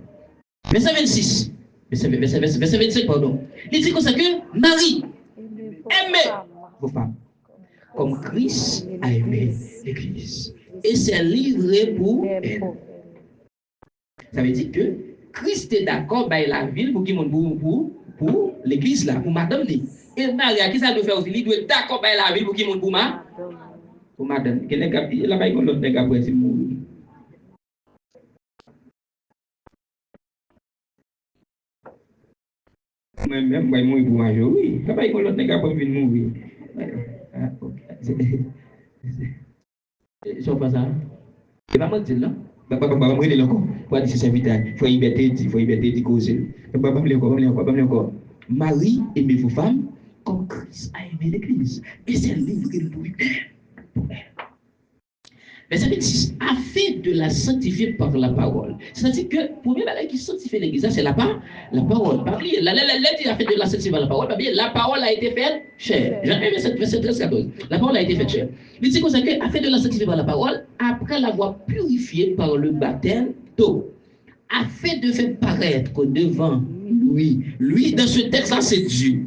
Verset 26. Verset 25, pardon. Il dit comme ça que Marie, aimez vos femmes comme Christ a aimé l'Église et s'est livré pour elle. Ça veut dire que Christ est d'accord avec la ville pour l'Église là, pour madame. Et Marie, qui ça doit faire aussi? Il doit être d'accord avec la ville pour qui monte pour madame. Il a pas eu l'autre nègre pour être mourir. Même moi, je pour manger, oui. Il a pas eu l'autre nègre pour venir mourir. Je ne sais pas ça. Il va mentir là. Je ne vais pas me dire encore. Pour dire que c'est vital. Il faut liberté de causer. Je ne vais pas me dire encore. Marie, aimez vos femmes comme Christ a aimé l'Église. Et c'est le livre que nous devons faire. Verset 26, afin de la sanctifier par la parole. C'est-à-dire que, pour premier bagage qui sanctifie l'église, c'est la parole. Pas oublier, la dit afin de la sanctifier par la parole, pas oublier, la parole a été faite chère. J'ai aimé verset 13, 14. La parole a été faite chère. Il dit comme ça que, afin de la sanctifier par la parole, après l'avoir purifiée par le baptême d'eau, afin de faire paraître devant lui. Lui, dans ce texte-là, c'est Dieu.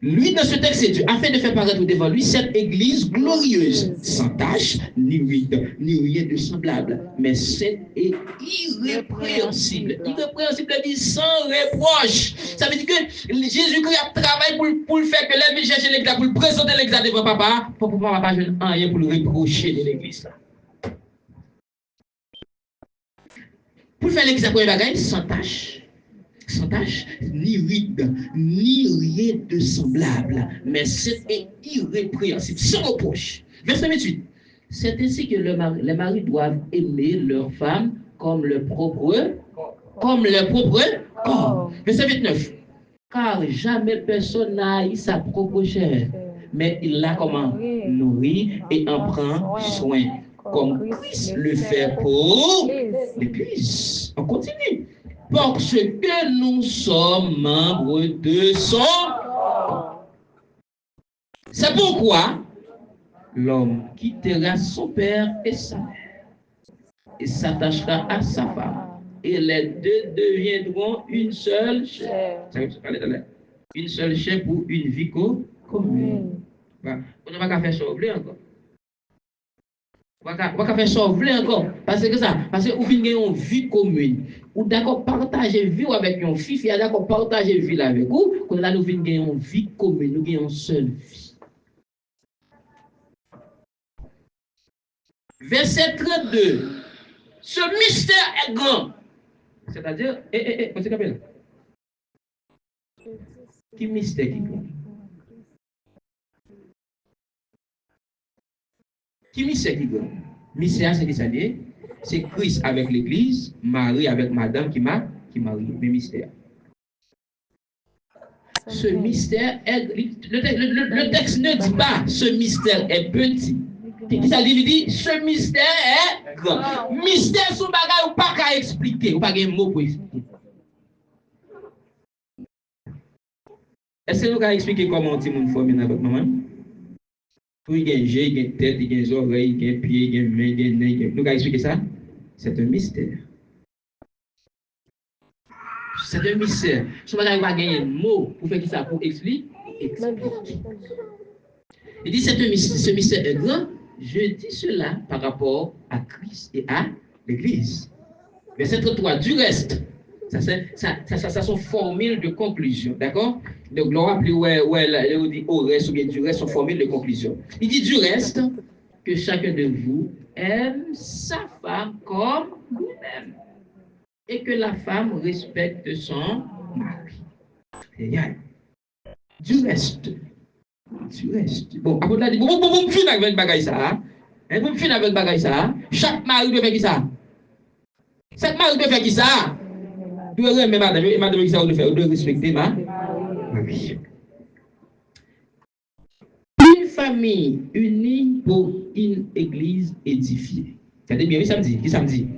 Lui, dans ce texte, c'est Dieu, afin de faire paraître devant lui cette église glorieuse, sans tache, ni ride, ni rien de semblable, mais sainte et irrépréhensible. Irrépréhensible, dit sans reproche. Ça veut dire que Jésus-Christ a travaillé pour le faire que l'ennemi cherche l'église, pour le présenter l'église devant papa, pour pouvoir pas faire rien pour le reprocher de l'église. Pour faire l'église pour les sans tache, ni ride, ni rien de semblable, mais c'est irrépréhensible, sans reproche. Verset 28. C'est ainsi que les maris doivent aimer leur femme comme leur propre corps. Verset 29. Car jamais personne n'a eu sa propre chair, mais il l'a comment nourrit et en prend soin, comme Christ le fait pour l'Église. On continue. Parce que nous sommes membres de son corps. C'est pourquoi l'homme quittera son père et sa mère et s'attachera à sa femme. Et les deux deviendront une seule chair. Une seule chair pour une vie commune. On n'a pas faire ça encore. On va faire ça encore. Parce que vous finissez une vie commune. Ou d'accord partager vie avec une fille, d'accord partager vie avec vous. Quand là nous finissons une vie commune, nous avons une seule vie. Verset 32. Ce mystère est grand. C'est-à-dire, comment ça s'appelle? Qui mystère qui est grand? Qui mystère qui est grand? Mystère, c'est qui ça dit? C'est Christ avec l'Église, Marie avec Madame qui marie, mais mystère. Ce mystère est, le texte ne dit pas ce mystère est petit. Ça dit, ce mystère est grand. Mystère, c'est un bagage ou pas qu'à expliquer, ou pas qu'un mot pour expliquer. Est-ce que nous allons expliquer comment on dit mon forme avec maman? Pour il y a un jeu, il y a une tête, il y a des oreilles, il y a un pied, il y a une main, il y a une nez. Nous allons expliquer ça? C'est un mystère. C'est un mystère. Si on va gagner un mot pour faire ça, pour expliquer. Il dit ce mystère est grand. Je dis cela par rapport à Christ et à l'Église. Verset 33, du reste, ça sont formules de conclusion, d'accord? Donc, on va appeler on dit au reste ou bien du reste sont formules de conclusion. Il dit du reste que chacun de vous aime sa femme comme lui-même et que la femme respecte son mari. Du reste. Bon, après là, vous me finissez avec le bagage ça. Vous me finissez avec le bagage ça. Chaque mari doit faire qui ça? Chaque mari doit faire qui ça? Doit aimer madame qui ça doit faire, doit respecter ma mari. Une famille unie pour une église édifiée. Regardez bien, ça me dit. Qui ça me dit?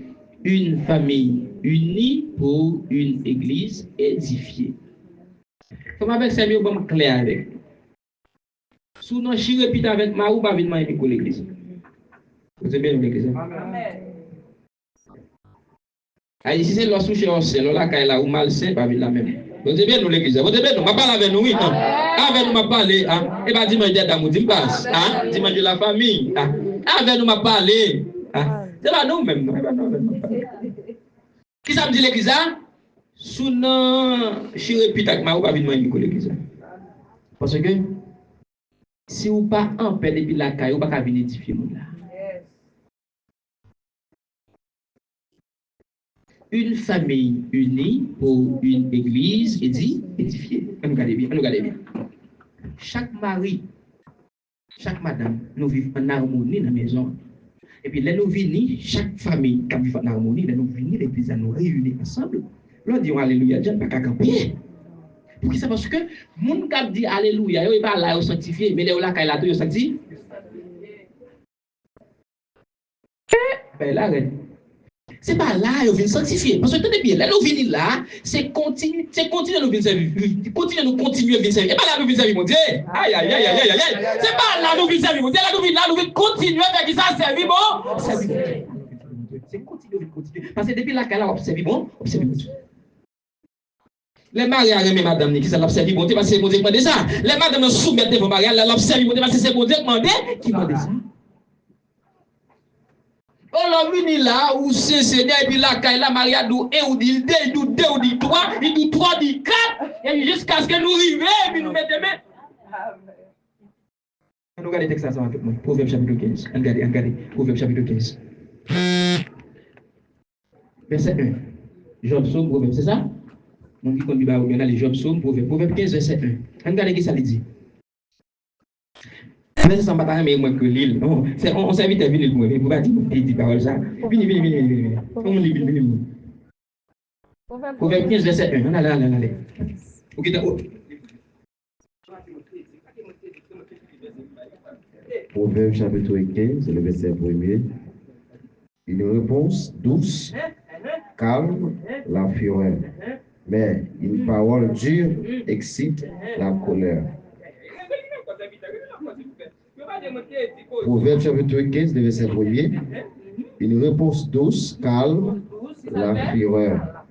Une famille unie pour une église édifiée. Comment avec ça, mieux bon clair avec. Sous nos chi répète avec ma ou pas vite manger pour l'église. Vous savez bien l'église. Amen. Ah ici c'est lorsque chez on c'est là quand là ou mal c'est pas vite la même. Vous savez bien nous l'église. Vous savez bien nous m'a parler avec nous oui non. Avec nous m'a parler hein. Et pas dimanche d'amour dimanche hein dimanche de la famille hein. Avec nous m'a parler hein. C'est pas nous même non. Qui ça me dit l'église hein? Sous nos chi répète avec ma ou pas vite manger pour l'église. Parce que si vous pas en paix depuis la caille, vous pas venir édifier mon là. Une famille unie pour une église édifiée. Regardez bien. Chaque mari, chaque madame, nous vivons en harmonie dans la maison. Et puis, là, nous venons, chaque famille qui vit en harmonie, là, nous venons, l'église, nous réunir ensemble. Là, disons Alléluia, Dieu n'a pas qu'à camper. Pour qui ça? Parce que, moun qui dit Alléluia, il va là, sanctifié, mais là, il a tout sanctifié. Ben là, c'est pas là, ils viennent sanctifier. Parce que tenez bien, là, nous venons là, c'est continuer nous venir servir. Continuer nous continuer à venir servir. Et pas là, nous venir servir, mon Dieu. Aïe, aïe, aïe, aïe, aïe, aïe. C'est pas là, nous venir servir, mon Dieu. Là, nous venons continuer à faire ça, servir, bon. C'est continuer. Parce que depuis là, qu'elle a observé, bon, observé, bon Dieu. Les mariages, mes madame, qui s'est observé, bon Dieu, parce que c'est bon Dieu qui m'a ça. Les madame soumettent vos mariages, l'observé, bon Dieu, parce que c'est bon Dieu qui m'a ça. On l'a venu là, où c'est Seigneur, et puis là, quand il a marié, et ou dit 2, il dit 2, ou dit 3, il dit 3, il dit 4, et jusqu'à ce que nous arrivions, et puis nous mettons main. On regarde le texte ensemble avec moi. Proverbe chapitre 15. Regardez. Proverbe chapitre 15. Verset 1. Job, Psaume, Proverbe, c'est ça? On dit qu'on dit, bah, on a les Job, Psaume, Proverbe. Proverbe 15, verset 1. Regardez ce que ça dit. Mais ça ne va pas mais moi que l'île. On s'invite à venir pour moi. Vous ne pouvez pas dire paroles ça. Venez. Proverbe 15, verset 1. Allez. Ok, d'accord. Proverbe chapitre 15, le verset 1er. Une réponse douce, calme la fureur. Mais une parole dure excite la colère. Proverbe chapitre 15, le verset 1er. Une réponse douce, calme la fureur.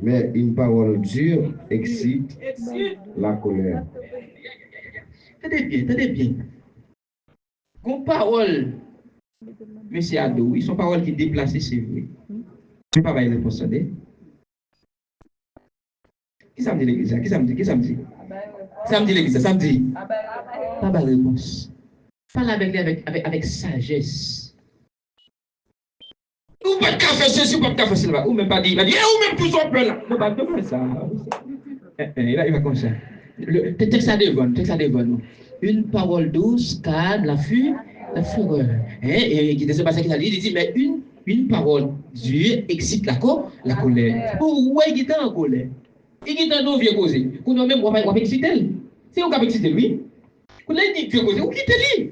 Mais une parole dure excite la colère. Tenez bien. Une parole, monsieur Ado, ils sont paroles qui déplacent, c'est vrai. Je ne peux pas y répondre. Qui ça me dit l'église? Qui ça me dit? Ça me dit l'église, ça me dit. Pas de réponse. Parle avec sagesse. Ou pas de café ceci, ou pas de café cela. Ou même pas dire, ou même tout son peu là. Non, pas de faire ça. Il va comme ça. Le texte à devant. Une parole douce, calme, la fureur. Et qui ne sait pas ce qu'il a dit, il dit, mais une parole dure excite la colère. Pourquoi il est en colère? Il est en vieux causé. Qu'on a même, on va exciter. C'est on va exciter lui. Qu'on a dit vieux causé, on quitte lui.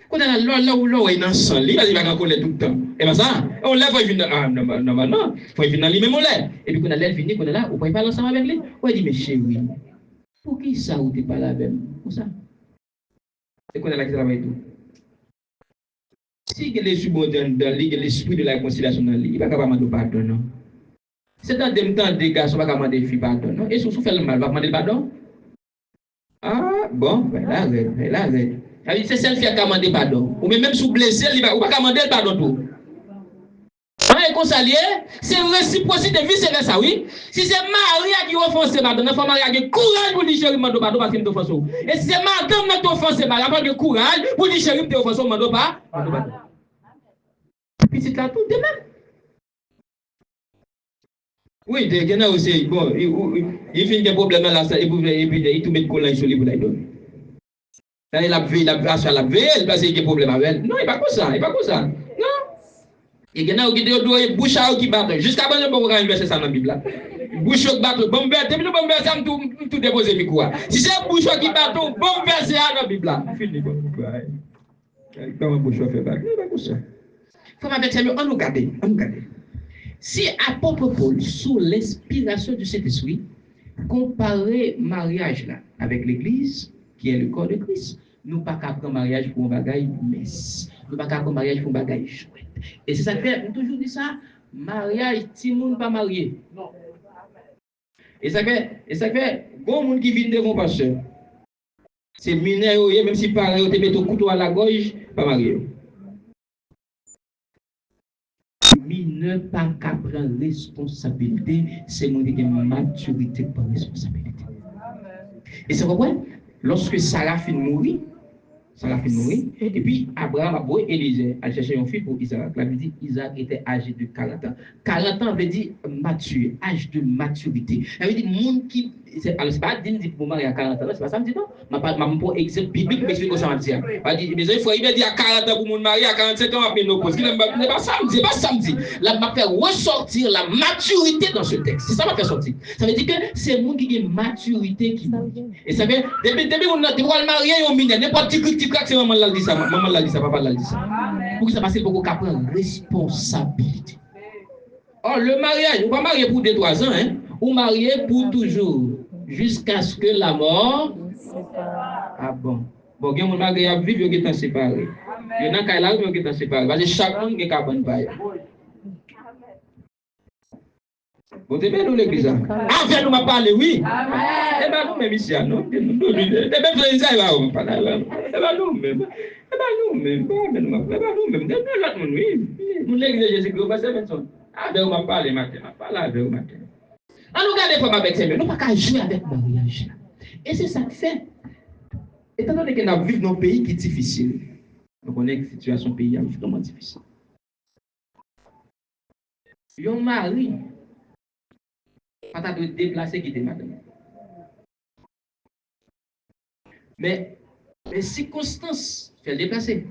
Qu'on a là où il est dans son lit, il va en colère tout le temps. Et bien ça, on lève, il vient non, il faut venir dans lui même on lève. Et puis qu'on a l'air fini, qu'on est là, on peut parler ensemble avec lui. On dit, mais chérie, pour qui ça ou t'es pas là même? Pour ça. C'est qu'on a là qui travaille tout. Si il y a l'esprit de la réconciliation dans lui, il va pas demander pardon, non? C'est dans des temps des garçons, il va demander le pardon, non? Et si vous faites le mal, il va demander le pardon? Ah, bon, ben là. C'est celle qui a demandé pardon. Ou même si vous blessez, il va pas demander le pardon tout. Réconcilier, c'est réciprocité de vie, c'est ça, oui. Si c'est Maria qui offense madame, il faut Maria qui courage pour dire chérie, mando pardon parce qu'il t'offense. Et si c'est madame qui offense Maria, il faut courage pour dire chérie, t'offense, mando pas. Puis c'est là tout de même. Oui, il y en a aussi, bon, il fait des problèmes là, et puis il tout met collant sur lui pour la donner. Il a veillé, parce qu'il y a des problèmes avec elle. Non, il n'est pas comme ça. Non. Il y en a qui ont bouche à qui battent. Jusqu'à maintenant, on va inverser ça dans la Bible. Bouche qui battent, bombe verte, et puis bombe verte, ça me tout déposer mes quoi. Si c'est bouche qui battent, bombe verte, c'est dans la Bible. Fini, bon. Comment bouche fait battre? Non, pas comme ça. Comme avec ça, on nous garde. Si apôtre Paul, sous l'inspiration du Saint-Esprit, comparait mariage là avec l'Église, qui est le corps de Christ, nous ne pouvons pas prendre mariage pour un bagage messe. Nous ne pouvons pas prendre mariage pour un bagage chouette. Et c'est ça que fait, on toujours dit ça, mariage, si le monde pas marié. Non. Et ça fait, bon monde qui vient devant pasteur. C'est mineur, même si pareil, on te met au couteau à la gorge, pas marié. Mineur pas qu'à prendre responsabilité, c'est mon qui maturité par responsabilité. Et c'est pourquoi, lorsque Sarah finit de mourir, et puis Abraham a beau Élisée a cherché un fils pour Isaac. La Bible dit Isaac était âgé de 40 ans. 40 ans veut dire mature, âge de maturité. Ça veut dire monde qui alors c'est pas dire pour marier à 40 ans, c'est pas ça me dit non. Ma pour exemple biblique m'explique comment ça me dit. Pas dire mais il faut il dire à 40 ans pour monde marier à 45 ans après nos pause. C'est pas ça me dit. Là m'a fait ressortir la maturité dans ce texte. C'est ça m'a fait sortir. Ça veut dire que c'est monde qui a maturité qui et ça veut depuis on a le marier au mineur n'importe qui c'est maman l'a dit ça, papa l'a dit ça. Pour que ça passe, pour qu'on prenne responsabilité. Or, le mariage, on va marier pour 2-3 ans, hein? Ou marier pour toujours, jusqu'à ce que la mort. Ah bon. Bon, il y a un mariage à vivre, il y a séparé. Il y a un cas là, il y a séparé. Parce que chaque monde est capable de payer. Bon, c'est bien nous l'église. Ah, viens nous m'a parlé, oui. Eh bien, nous même ici, non? Eh bien, ça, il va nous parler. Eh bien, nous même. Eh bien, nous même. Eh bien, nous même. Oui. Nous l'église Jésus-Christ, parce que maintenant. Ah, ben, on m'a parlé matin. On m'a parlé avec matin. Ah, nous regardons comme avec ces nous pas qu'à jouer avec le mariage. Et c'est ça que fait. Étant donné que nous vivons dans un pays qui est difficile, nous connaissons que la situation du pays est vraiment difficile. Un mari, quand tu dois te déplacer, quitter madame. Mais les circonstances fait le déplacer.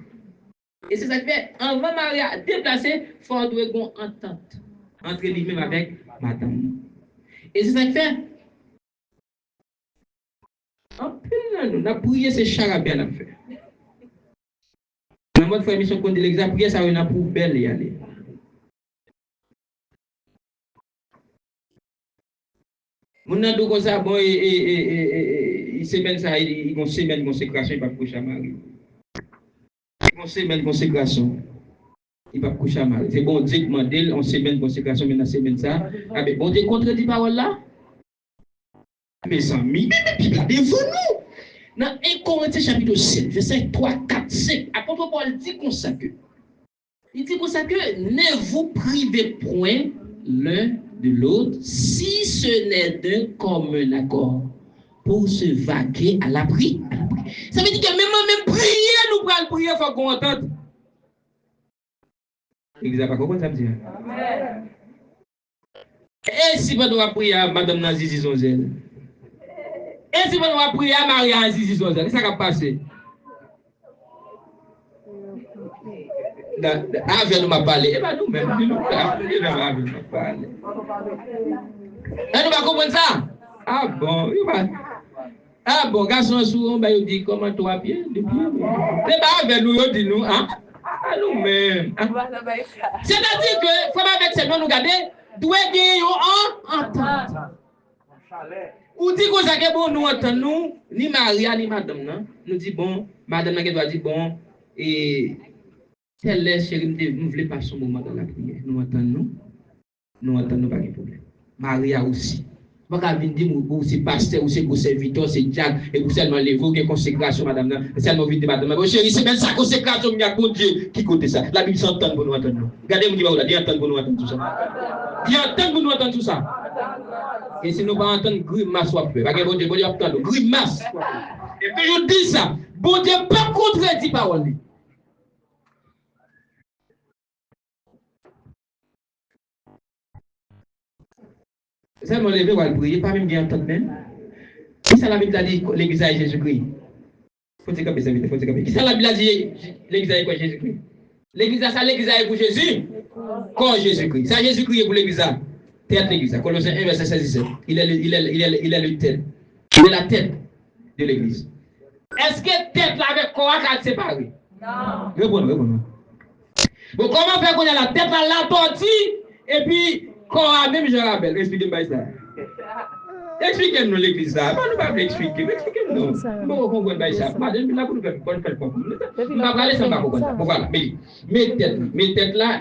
Et c'est ça qui fait, avant mariage déplacer, il faut avoir une entente entre lui-même avec madame. Et c'est ça qui fait, en plus, nous avons prié ces charabia à faire. Dans votre émission qu'on dit l'examen, prier ça, on a pour belle y aller. Mon nan do comme ça bon et semaine ça il vont semaine de consécration il va coucher à Marie. Une semaine de consécration il va coucher à Marie. C'est bon Dieu demandé en semaine de consécration mais dans semaine ça avec bon Dieu contredit parole là. Mes amis, mais là devant nous. Dans 1 Corinthiens chapitre 7 verset 3 4 5 apôtre Paul dit comme ça que il dit comme ça que ne vous privez point l'un de l'autre, si ce n'est d'un commun accord, pour se vaquer à l'abri. Ça veut dire que même prier, nous prenons prier, il faut qu'on entende. L'église n'a pas compris ça me dit. Et si on doit prier à Madame Nazizi Zonzel? Et si on doit prier à Maria Nazizi Zonzel? Qu'est-ce qui va passer? Ah, viens nous m'a parlé. Eh bien, nous-mêmes, nous m'a parlé. Nous va comprendre ça? Ah bon, ah bon, garçon, souvent, il dit comment toi, pieds, de pieds. Eh bien, avec nous, il dit nous, hein? À nous-mêmes. C'est-à-dire que, faut avec ces gens nous garder, doit gagner en entente. Ou dit qu'on s'est bon, nous entendons, ni Maria, ni madame, non? Nous dit bon, madame, qui doit dire bon, et. Telle est, chérie, nous ne voulons pas son moment dans la prière. Nous entendons pas de problème. Maria aussi. Vous pouvez dire que c'est pasteur, ou c'est pour serviteur, c'est Jack, et vous seulement les vous, qui consécration, madame, seulement vite, madame. Mais chérie, c'est même ça, consécration, il y a bon Dieu qui côté ça. La Bible s'entend pour nous entendre. Regardez, vous dites, il entend pour nous entendre tout ça. Il entend pour nous entendre tout ça. Et si nous ne pas entendre, grimace soit peur. Regardez, bon Dieu, entendre, grimace. Et puis je dis ça, bon Dieu, pas contredit parole. Ça m'a levé, on va prier, pas même bien entendre même. Qui ça la Bible a dit l'église à Jésus-Christ? Faut dire comme ça, faut dire comme ça. Qui ça la Bible a dit l'église à quoi Jésus-Christ? L'église à ça, l'église à pour Jésus? Quand Jésus-Christ? Ça Jésus-Christ est pour l'église à. Tête l'église. Colossiens 1, verset 16 17. Il est le tête. Il est la tête de l'église. Est-ce que tête là avec corps à séparer? Non. Répondez. Bon, comment faire qu'on a la tête là, la tortille, et puis. Quand même je rappelle, expliquez-moi ça. Expliquez-nous l'église là. Nous ne pouvons pas expliquer. Expliquez-nous. Nous ne pouvons pas comprendre ça. Madame, là, vous nous faites comprendre. Nous ne pouvons pas aller sans comprendre. Voilà. Mes têtes là,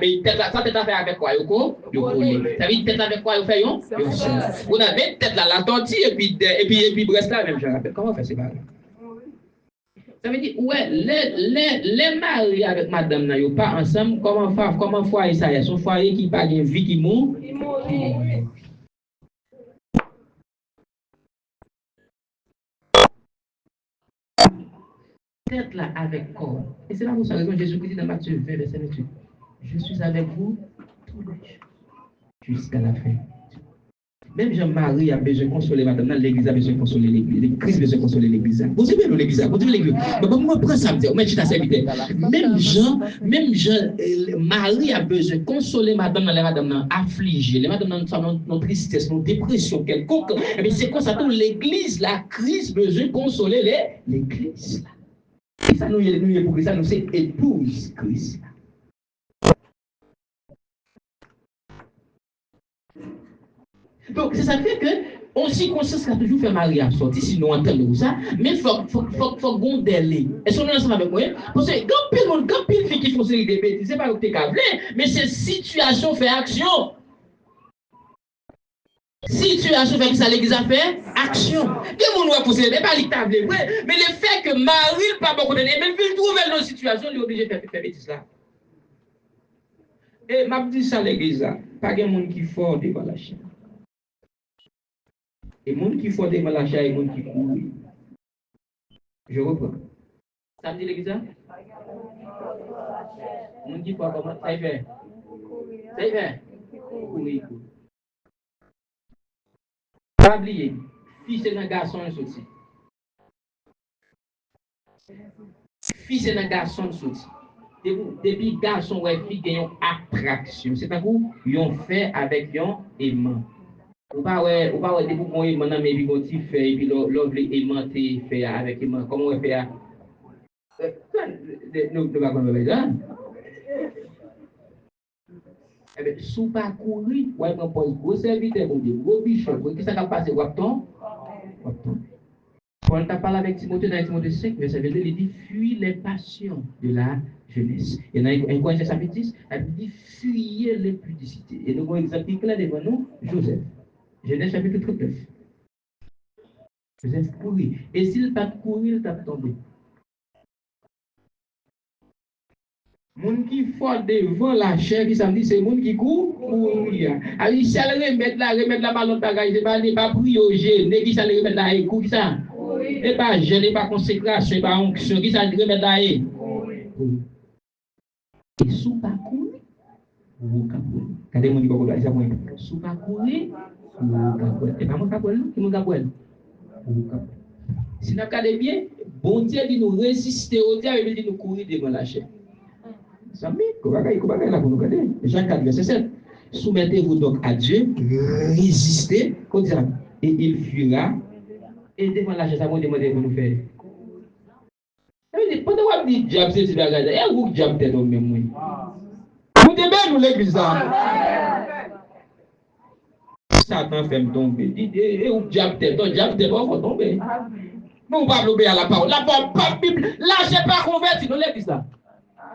ça tête à faire avec quoi? Ça veut dire tête avec quoi? Vous avez tête là, la tortille, et puis brest là, même je rappelle. Comment faire c'est pas? Ça veut dire, ouais, les maris avec madame n'a pas ensemble, comment foyer ça y est? Son foyer qui pas de vie qui mourent. Tête là avec corps. Et c'est là pour ça que Jésus-Christ dans Matthieu 20, verset 28. Je suis avec vous tous les jours, jusqu'à la fin. Même Jean-Marie a besoin de consoler madame, l'église a besoin de consoler l'église, Christ a besoin de consoler l'église. Vous savez, l'église, vous savez l'église. Mais moi, prends ça, mais je t'ai même Jean, Marie a besoin de consoler madame, les madame affligées, les madame dans tristesse, dans dépression quelconque. Mais c'est comme ça que l'église, la Christ a besoin de consoler l'église. Ça nous est pour ça, nous c'est épouse Christ. Donc, c'est ça fait que, aussi conscience qu'a toujours fait mariage sorti, sinon on entend ça, mais il faut gondeler. Est-ce qu'on est ensemble avec moi? Parce que quand pile fille qui font série de bêtises, c'est pas que t'es câblé, mais c'est situation fait action. Situation fait que ça l'église a fait action. Que mon ouais pousser, mais pas l'étable, mais le fait que Marie pas beaucoup de mais il trouve dans une situation, il est obligé de faire bêtises là. Et m'a dit ça l'église là, pas de monde qui fort devant la chaîne. Et monde qui fort devant la chaîne et monde qui court. Je reprends. Ça me dit l'église là? Monde qui fort comment ça y fait? Ça y fait? Oui. Pas oublier, fils et un garçon sorti. Fils et un garçon sorti. Depuis garçon ouais fille gagne attraction. C'est un coup ils ont fait avec un aimant. Ou pas ouais depuis qu'on aimant mais puis qu'on t'y fait et puis l'ouvre aimanté fait avec aimant. Comment on fait nous pas comme ça. Eh bien, sous pas courir, ouais on pose gros serviteur pour dire gros bichon. Qu'est-ce qui va passer Wapton? Paul t'a parlé avec Timothée dans Timothée 5, verset 22, il dit fuis les passions de la jeunesse. Et dans 1 Corinthiens chapitre 10, il dit fuyez l'impudicité. Et nous avons un exemple clair devant nous, Joseph. Genèse chapitre 39. Joseph courir. Et s'il t'a couru, il t'a tombé. Moun qui fort devant la chair, qui samedi, c'est moun qui court, courir. Alors, il s'est remettre la ballon de bagaille, c'est pas prier au gêné, qui s'est remettre la écoute, qui ça? Et pas gêné, pas consécration, pas onction, qui s'est remettre la écoute. Et sous pas courir, vous capouez. Regardez mon niveau, ça moi. Sous pas courir, vous capouez. Et pas mon capouez, qui mon capouez? Vous capouez. Si nous regardons bien, bon Dieu dit nous résister au diable, il dit nous courir devant la chair. Jean 4, verset 7. Soumettez-vous donc à Dieu, résistez au diable, et il fuira. Et devant la chaise, ça va demander de nous faire. Pendant que vous dites diable, c'est du bagage. Et vous diable, t'es dans le même moyen. Vous devez nous l'église. Satan fait me tomber. Et vous diable, t'es pas tomber. Vous ne pouvez pas obéir à la parole. La parole, pas Bible. Là, je n'ai pas converti dans l'église.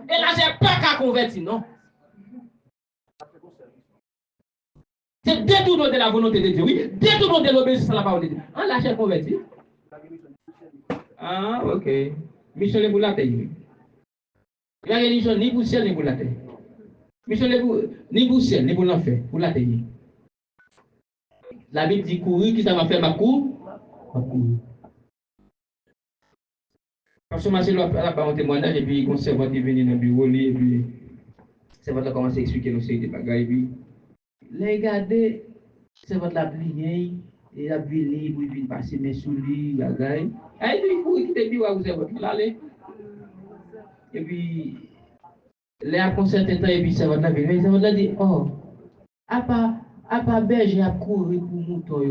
Et là, je n'ai pas qu'à convertir, non? C'est détourner de la volonté de Dieu, oui. Détourner de l'obéissance à la parole de Dieu. On l'a cherché converti. Ah, ok. Mission les boulates. Il y a une mission ni pour ciel ni pour la terre. Mission ni pour ciel ni pour l'enfer. Pour la terre. La Bible dit courir, qui ça va faire ma cour? Ma cour. Parce que moi, c'est là par un témoignage, et puis, le conservateur est venu dans le bureau, et puis, le conservateur a commencé à expliquer nos séries de bagages, et puis, regardez, le conservateur l'a plié, et il a plié, puis il passe mes sous lui, bagages. Et puis, il faut quitter le bureau, vous avez allé. Et puis, là, après un certain temps, et puis, le conservateur a dit, oh, à part berger a couru pour mouton.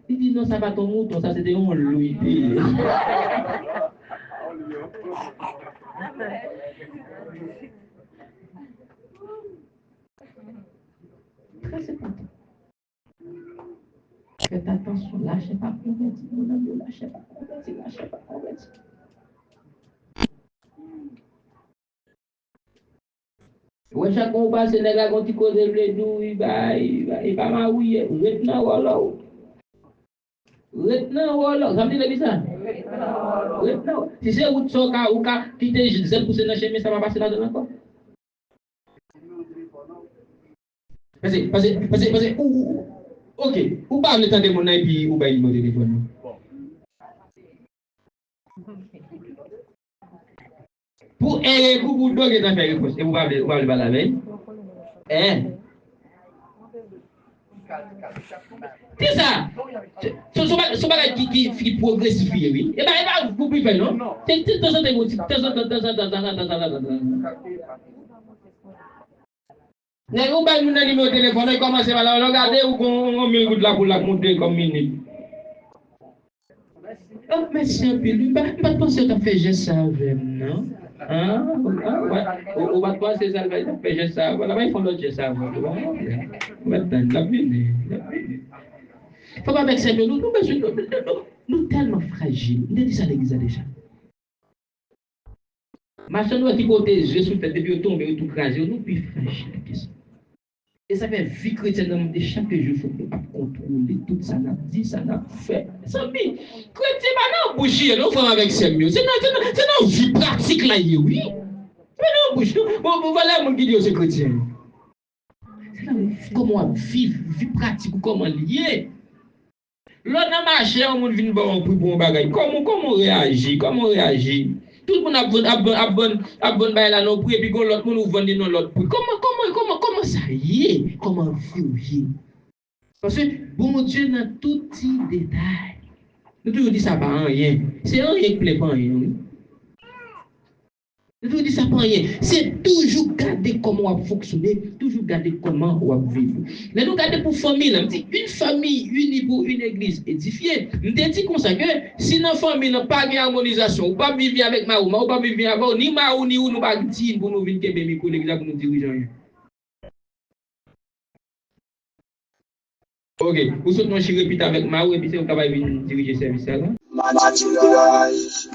Il dit, non, ça va ton mouton, ça c'était un louis. Très important. Faites attention, lâchez pas converti, mon ami, lâchez pas converti. Ouais, chaque fois qu'on passe, les gars, quand ils causent le blédou, il va m'aouiller. Retenant, voilà. Retenant, voilà. Ça me dit le ça? Retenant. Si c'est où tu as ou qui te zèle pour se lâcher, mais ça va passer là-dedans encore. Parce que, ok, ou pas le temps de mon avis, ou pas il me téléphone. Pour errer, pour doguer dans faire réponse, et vous parlez pas la veille. C'est ça. Ce bagage qui progresse, oui. Et bien, vous pouvez faire, non? C'est de temps en temps. Mais vous avez un numéro de téléphone, et commencez à la regarder, ou qu'on met le goût de la pour la monter comme minute. Oh, mais c'est un peu, pas penser à faire geste ça avec, non? On va penser ça, va faire geste ça, voilà, ils font l'autre geste ça, maintenant, la vie. Papa avec ça, nous tellement fragiles. Nous dit ça à l'église déjà. Ma soeur, nous qui côté Jésus sous tête depuis tomber tout crasé, nous plus fragiles que ça. Et ça fait vie chrétienne de chaque jour, il faut que nous contrôler tout ça, nous dit ça, nous fait. Ça dit, chrétien, maintenant, boucher, nous faisons avec ces mieux. C'est notre vie pratique là, oui. Mais non, bouche, bon, voilà mon guide, c'est chrétien. C'est là comment vivre, vie pratique, comment lier. L'autre n'a marché, on vient voir pour un bagage. Comment réagir? Tout le monde a bon bail là non et puis l'autre monde nous vend non l'autre prix. Comment ça y est? Comment vivre? Parce que bon Dieu dans tout petit détail. Nous toujours dit ça pas rien. C'est rien qui plaît pas rien. Nous toujours dit ça pas rien. C'est toujours garder comment on va fonctionner, toujours garder comment on va vivre. Mais nous garder pour famille, là, une famille unie pour une église édifiée. Nous dit comme ça que si dans famille n'a pas de harmonisation, ou pas vivre avec Maou, ou pas vivre avec ni Maou ni ou nous pas dire pour nous venir que pour l'église pour nous diriger. Ok, vous souhaitez nous répéter avec Maou et puis c'est vous qui venir diriger le service là. Materialize.